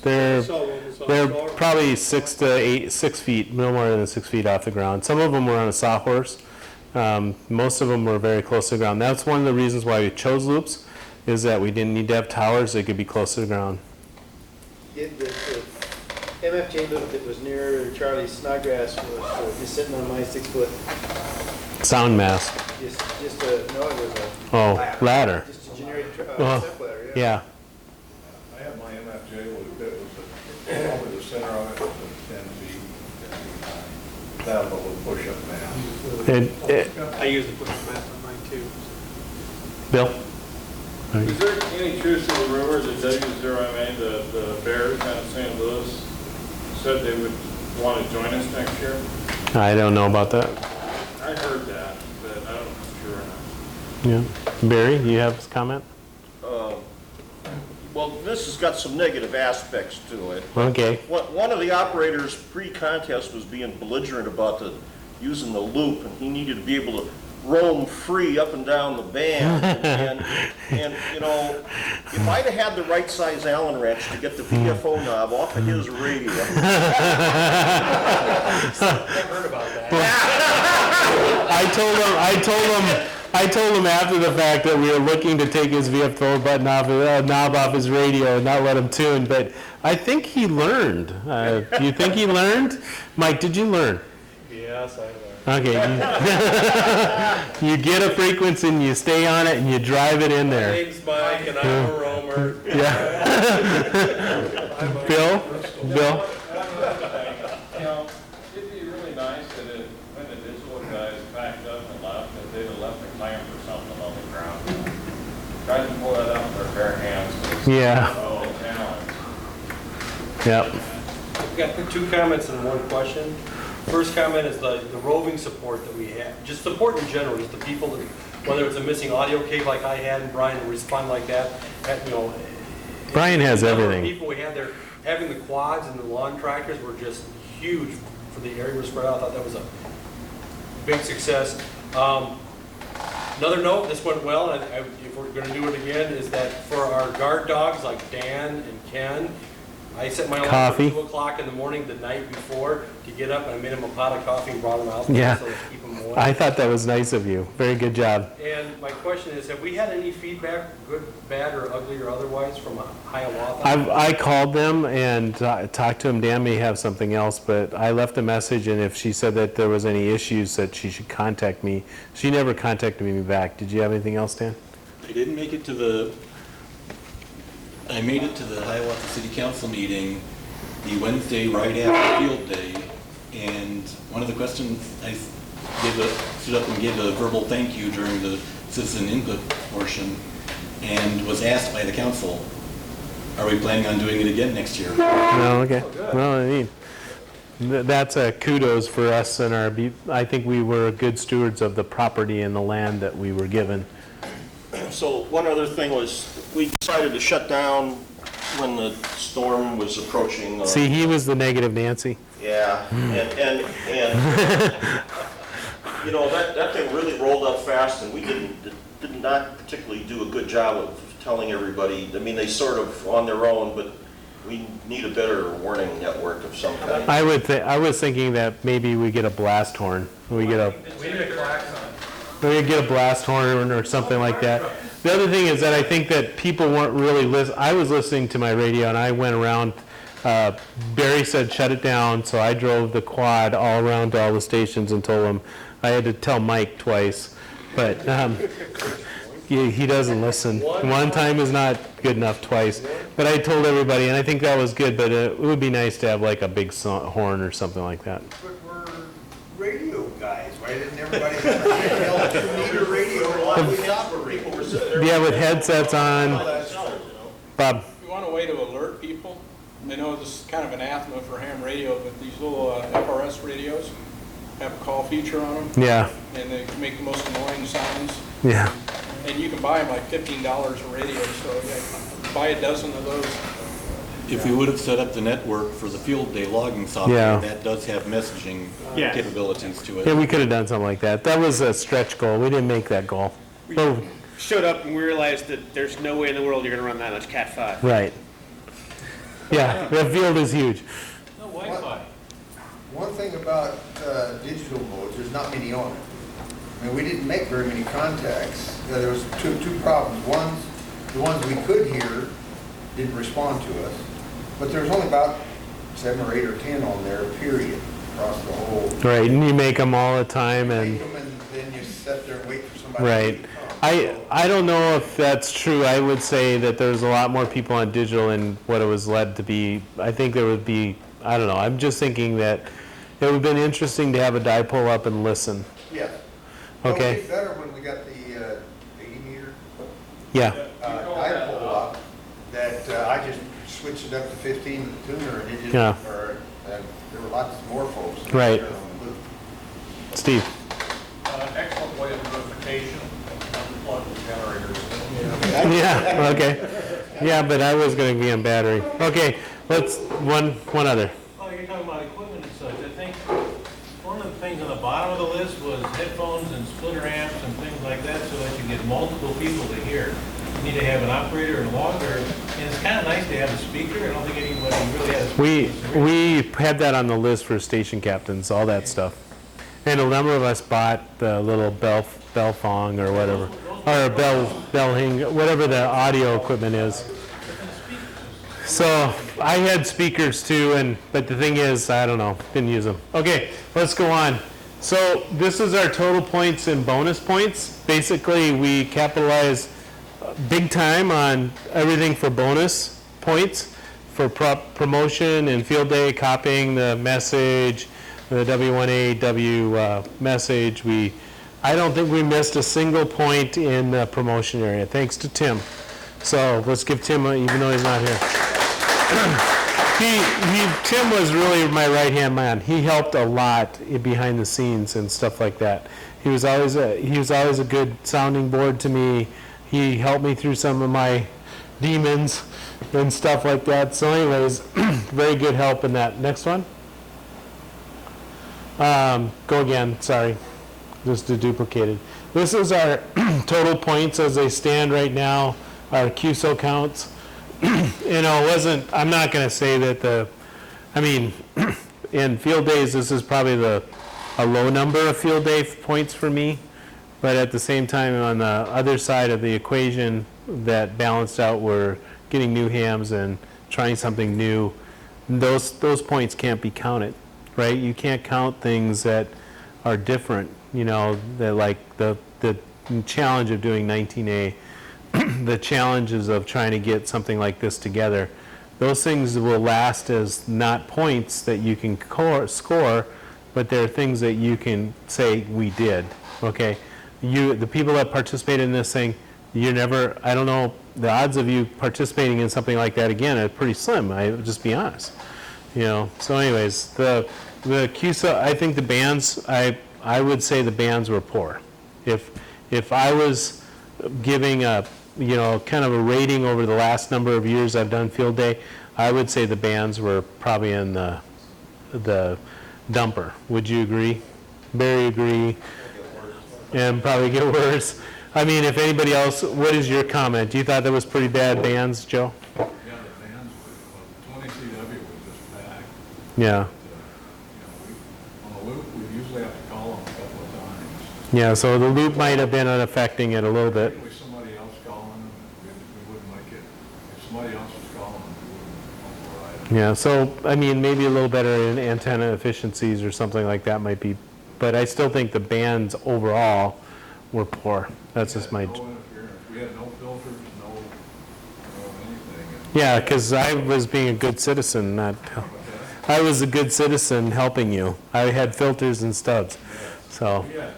They're probably 6 feet, no more than 6 feet off the ground. Some of them were on a sawhorse. Most of them were very close to the ground. That's one of the reasons why we chose loops, is that we didn't need to have towers. They could be close to the ground. The MFJ loop that was near Charlie Snodgrass was just sitting on my 6-foot. Sound mask. Just a, no, it was a ladder. Just a generic step ladder, Yeah. I have my MFJ loop. It was probably the center of it was 10 feet. That little push-up mask. I use the push-up mask on mine too. Bill? Is there any truth to the rumor that W0MA, the Bears out of St. Louis, said they would want to join us next year? I don't know about that. I heard that, but I don't know if it's true or not. Yeah. Barry, you have a comment? Well, this has got some negative aspects to it. Okay. One of the operators pre-contest was being belligerent about using the loop, and he needed to be able to roam free up and down the band. and you know, if I'd have had the right size Allen wrench to get the VFO knob off of his radio. I've heard about that. I told him after the fact that we were looking to take his VFO button off, knob off his radio and not let him tune, but I think he learned. Do you think he learned? Mike, did you learn? Yes, I learned. Okay. You get a frequency and you stay on it and you drive it in there. My name's Mike and I'm a roamer. Yeah. Bill? You know, it'd be really nice that when the digital guys packed up and left, that they'd have left a clamp or something on the ground. Tried to pull that out with their bare hands. Yeah. Oh, talent. Yep. I've got 2 comments and 1 question. First comment is the roving support that we have. Just support in general, just the people that, whether it's a missing audio cable like I had and Brian to respond like that, you know. Brian has everything. The people we had there, having the quads and the lawn tractors were just huge for the area we're spread out. I thought that was a big success. Another note, this went well, and if we're going to do it again, is that for our guard dogs like Dan and Ken, I set my alarm for 2 o'clock in the morning the night before to get up, and I made them a pot of coffee and brought them out Yeah. so to keep them warm. I thought that was nice of you. Very good job. And my question is, have we had any feedback, good, bad, or ugly, or otherwise, from Hiawatha? I called them and talked to them. Dan may have something else, but I left a message, and if she said that there was any issues that she should contact me. She never contacted me back. Did you have anything else, Dan? I didn't make it to the I made it to the Hiawatha City Council meeting the Wednesday right after field day, and one of the questions I stood up and gave a verbal thank you during the citizen input portion, and was asked by the council, are we planning on doing it again next year? No, okay. Well, I mean, that's a kudos for us and I think we were good stewards of the property and the land that we were given. So one other thing was, we decided to shut down when the storm was approaching. See, he was the negative Nancy. Yeah, and you know, that thing really rolled up fast, and we did not particularly do a good job of telling everybody. I mean, they sort of on their own, but we need a better warning network of some kind. I was thinking that maybe we get a blast horn. We need a klaxon. We get a blast horn or something like that. The other thing is that I think that people weren't really listening. I was listening to my radio and I went around. Barry said shut it down, so I drove the quad all around to all the stations and told him. I had to tell Mike twice, but he doesn't listen. One time is not good enough, twice. But I told everybody, and I think that was good, but it would be nice to have like a big horn or something like that. But we're radio guys. Why didn't everybody have a handheld 2-meter radio while we operate? Yeah, with headsets on. Bob. We want a way to alert people. I know this is kind of an anathema for ham radio, but these little FRS radios have a call feature on them. Yeah. And they make the most annoying sounds. Yeah. And you can buy them like $15 a radio, so buy a dozen of those. If we would have set up the network for the field day logging software, that does have messaging capabilities to it. Yeah, we could have done something like that. That was a stretch goal. We didn't make that goal. We showed up and we realized that there's no way in the world you're going to run that much Cat 5. Right. Yeah, the field is huge. No Wi-Fi. One thing about digital modes, there's not many on it. I mean, we didn't make very many contacts. There was two problems. One, the ones we could hear didn't respond to us, but there's only about 7 or 8 or 10 on there, period, across the whole. Right, and you make them all the time, and Make them, and then you sit there and wait for somebody right. to come. I don't know if that's true. I would say that there's a lot more people on digital than what it was led to be. I think there would be, I don't know, I'm just thinking that it would have been interesting to have a dipole up and listen. Yeah. Okay. It'll be better when we got the 80 meter Yeah, dipole up, that I just switched it up to 15 with the tuner, and it just, Yeah. there were lots more folks. Right. there on the loop. Steve. Excellent way of notification, unplug the generators. Yeah, okay. Yeah, but I was going to be on battery. Okay, let's, one other. Oh, you're talking about equipment and such. I think one of the things on the bottom of the list was headphones and splitter amps and things like that, so that you get multiple people to hear. You need to have an operator and logger, and it's kind of nice to have a speaker. I don't think anybody really has. We had that on the list for station captains, all that stuff. And a number of us bought the little Belfong or whatever, or Belhing, whatever the audio equipment is. So I had speakers too, but the thing is, I don't know, didn't use them. Okay, let's go on. So this is our total points and bonus points. Basically, we capitalize big time on everything for bonus points, for promotion and field day, copying the message, the W1A, W message. I don't think we missed a single point in the promotion area, thanks to Tim. So let's give Tim, even though he's not here. Tim was really my right-hand man. He helped a lot behind the scenes and stuff like that. He was always a good sounding board to me. He helped me through some of my demons and stuff like that. So anyways, very good help in that. Next one. Go again, sorry. Just duplicated. This is our total points as they stand right now, our QSO counts. I'm not going to say that in field days, this is probably a low number of field day points for me, but at the same time, on the other side of the equation that balanced out, we're getting new hams and trying something new. Those points can't be counted, right? You can't count things that are different, that like the challenge of doing 19A, the challenges of trying to get something like this together. Those things will last as not points that you can score, but they're things that you can say we did, okay? The people that participated in this thing, I don't know, the odds of you participating in something like that again are pretty slim, I'll just be honest. So anyways, the QSO, I think the bands, I would say the bands were poor. If I was giving a, kind of a rating over the last number of years I've done field day, I would say the bands were probably in the dumper. Would you agree? Barry agree? And probably get worse. I mean, if anybody else, what is your comment? You thought that was pretty bad bands, Joe? Yeah, the bands were, 20 CW was just packed. Yeah. On the loop, we usually have to call them a couple of times. Yeah, so the loop might have been affecting it a little bit. With somebody else calling, we wouldn't make it. If somebody else was calling, we wouldn't override it. Yeah, so, I mean, maybe a little better in antenna efficiencies or something like that might be, but I still think the bands overall were poor. That's just my... No interference. We had no filters, no anything. Yeah, because I was being a good citizen, I was a good citizen helping you. I had filters and stubs, so... Yeah,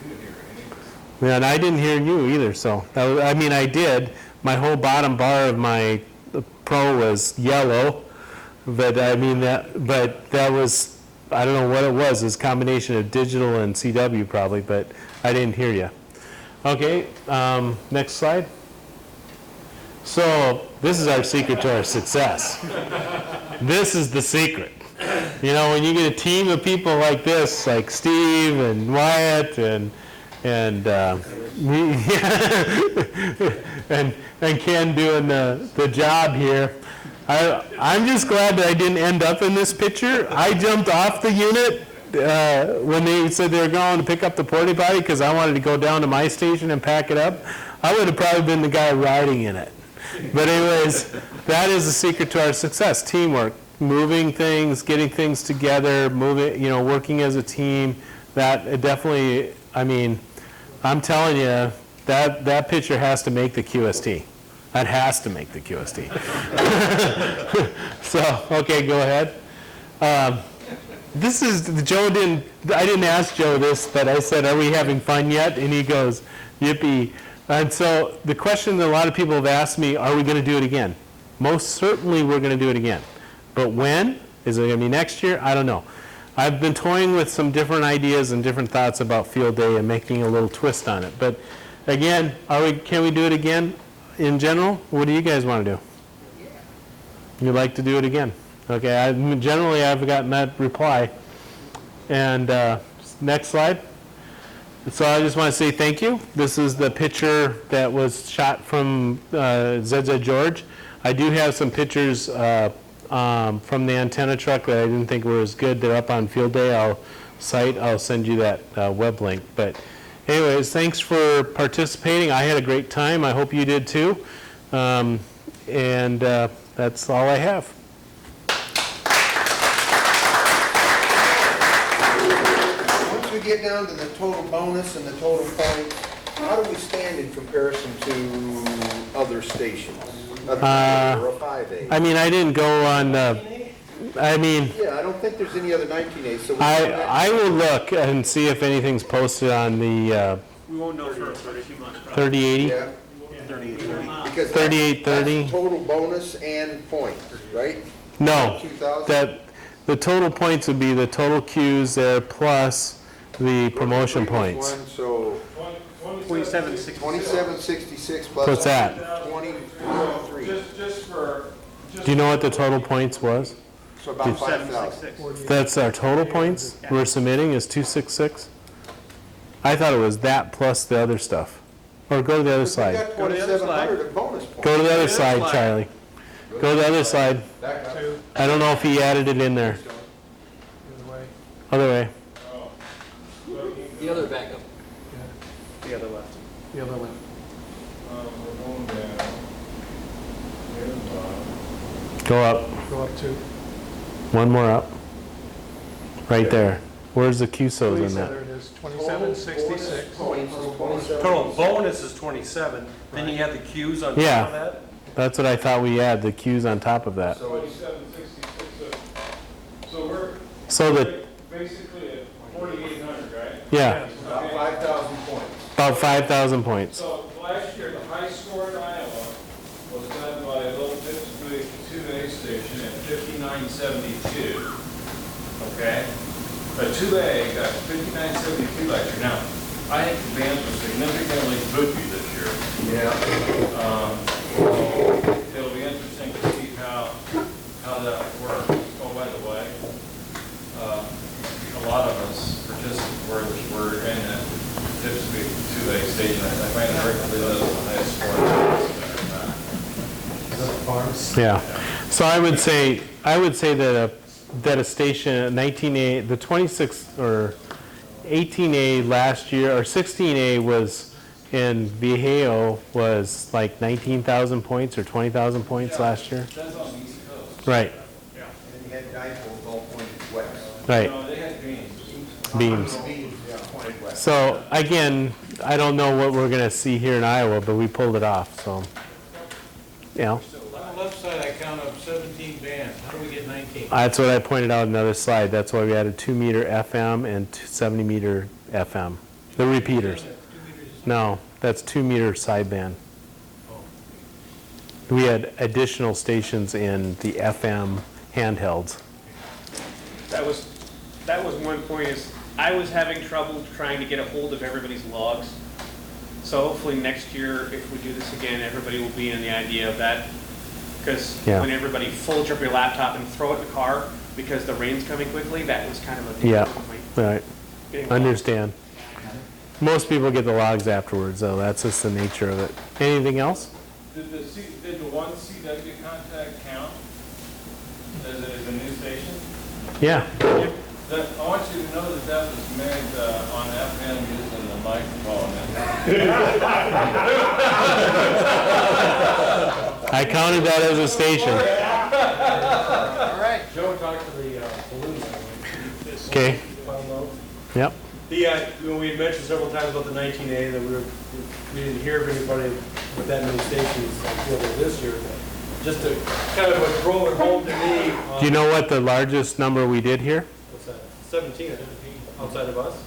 we didn't hear anything. Yeah, and I didn't hear you either, so, I did. My whole bottom bar of my Pro was yellow, but that was, I don't know what it was. It was a combination of digital and CW probably, but I didn't hear you. Okay, next slide. So this is our secret to our success. This is the secret. When you get a team of people like this, like Steve and Wyatt and me, and Ken doing the job here, I'm just glad that I didn't end up in this picture. I jumped off the unit when they said they were going to pick up the porta potty because I wanted to go down to my station and pack it up. I would have probably been the guy riding in it. But anyways, that is the secret to our success: teamwork, moving things, getting things together, moving, working as a team. That definitely. I mean, I'm telling you, that picture has to make the QST. That has to make the QST. So, okay, go ahead. This is, I didn't ask Joe this, but I said, are we having fun yet? And he goes, yippee. And so the question that a lot of people have asked me, are we going to do it again? Most certainly we're going to do it again. But when? Is it going to be next year? I don't know. I've been toying with some different ideas and different thoughts about field day and making a little twist on it. But again, can we do it again in general? What do you guys want to do? You'd like to do it again? Okay, generally I've gotten that reply. And next slide. So I just want to say thank you. This is the picture that was shot from ZZ George. I do have some pictures from the antenna truck that I didn't think were as good. They're up on Field Day. I'll send you that web link. But anyways, thanks for participating. I had a great time. I hope you did too. And that's all I have. Once we get down to the total bonus and the total points, how do we stand in comparison to other stations? Or a 5A? I mean, I didn't go on, Yeah, I don't think there's any other 19A, so. I will look and see if anything's posted on the We won't know for a few months. 3080. Yeah. 3830. Because 3830. that's total bonus and points, right? No, 2,000? the total points would be the total Qs there plus the promotion Previous points. one, so 2766. 2766 plus. What's that? 23. Just for. Do you know what the total points was? So about 5,000. That's our total points we're submitting is 266? I thought it was that plus the other stuff. Or go to the other We side. got 2,700 of bonus points. Go to the other side, Charlie. Go to the other side. Back up. I don't know if he added it in there. Other way. The other backup. The other left. We're going down. Here's Go up. Go up to. One more up. Right there. Where's the QSOs in that? it is, 2766. Points is 27. Total bonus is 27, then you have the Qs on top Yeah. of that? That's what I thought we had, the Qs on top of that. 2766. So we're So the, basically at 4,800, right? yeah, About 5,000 points. about 5,000 points. So last year, the high score in Iowa was done by a little Pittsburgh 2A station at 5972. Okay? But 2A got 5972 last year. Now, I think the bands were significantly booty this year. Yeah. It'll be interesting to see how that works. Oh, by the way, a lot of us were in that Pittsburgh 2A station. I find it hard to believe that was the highest score. Yeah. So I would say that a station, 19A, the 26 or 18A last year, or 16A was in Viejo was like 19,000 points or 20,000 points last year. That's on the East Coast. Right, Yeah. And you had dipoles all pointed west. right, No, they had beams. beams. Beams, yeah, pointed west. So again, I don't know what we're gonna see here in Iowa, but we pulled it off, so, you know. On the left side, I count up 17 bands. How do we get 19? That's what I pointed out in another slide. That's why we added 2-meter FM and 70-meter FM. The repeaters. 2 meters is No, that's 2-meter sideband. We had additional stations in the FM handhelds. That was one point is, I was having trouble trying to get a hold of everybody's logs. So hopefully next year, if we do this again, everybody will be in the idea of that. Because Yeah. when everybody folds up your laptop and throw it in the car because the rain's coming quickly, that was kind of a Yeah. point. Right, Getting logs. understand. Most people get the logs afterwards, though. That's just the nature of it. Anything else? Did the one CW contact count? the new station. Yeah. I want you to know that that was made on FM using the microphone. I counted that as a station. All right. Joe talked to the balloon. Okay. Final note. Yep. We had mentioned several times about the 19A, that we didn't hear of anybody with that many stations on field day this year. Just to kind of what drove it home to me. Do you know what the largest number we did here? What's that? 17, I think, outside of us.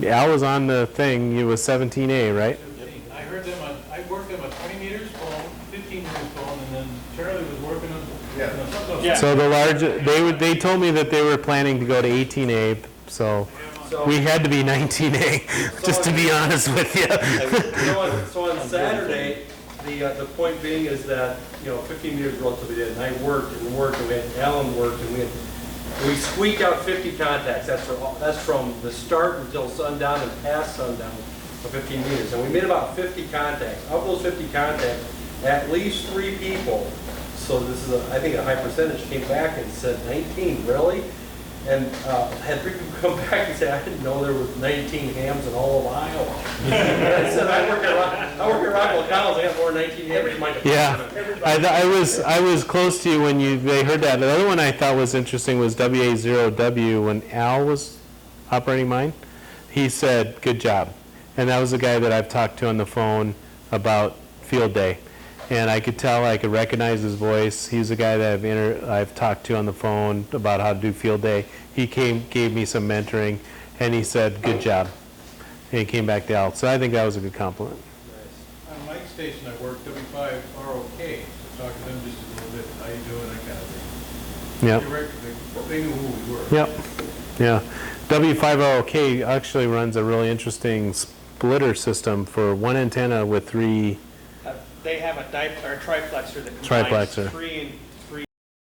Al was on the thing, it was 17A, right? I heard them on, I worked them on 20 meters phone, 15 meters phone, and then Charlie was working on, something else. Yeah. So they told me that they were planning to go to 18A, so we had to be 19A, just to be honest with you. So on Saturday, the point being is that, 15 meters relatively dead, and I worked, and we had Alan worked, and we squeaked out 50 contacts. That's from the start until sundown and past sundown for 15 meters. And we made about 50 contacts. Of those 50 contacts, at least 3 people, so this is I think a high percentage, came back and said, 19, really? And had 3 people come back and say, I didn't know there was 19 hams in all of Iowa. I said, I work at Rockwell College, I got more than 19 hams in my department. Yeah, I was close to you when they heard that. The other one I thought was interesting was WA0W, when Al was operating mine. He said, good job. And that was the guy that I've talked to on the phone about field day. And I could tell, I could recognize his voice. He's the guy that I've talked to on the phone about how to do field day. He gave me some mentoring, and he said, good job. And he came back to Al. So I think that was a good compliment. On Mike's station, I worked W5 ROK, so talk to them just a little bit, how you doing, that kind of thing. Yep. They knew who we were. Yep. Yeah. W5ROK actually runs a really interesting splitter system for one antenna with 3. They have a triplexer that combines Triplexer. 3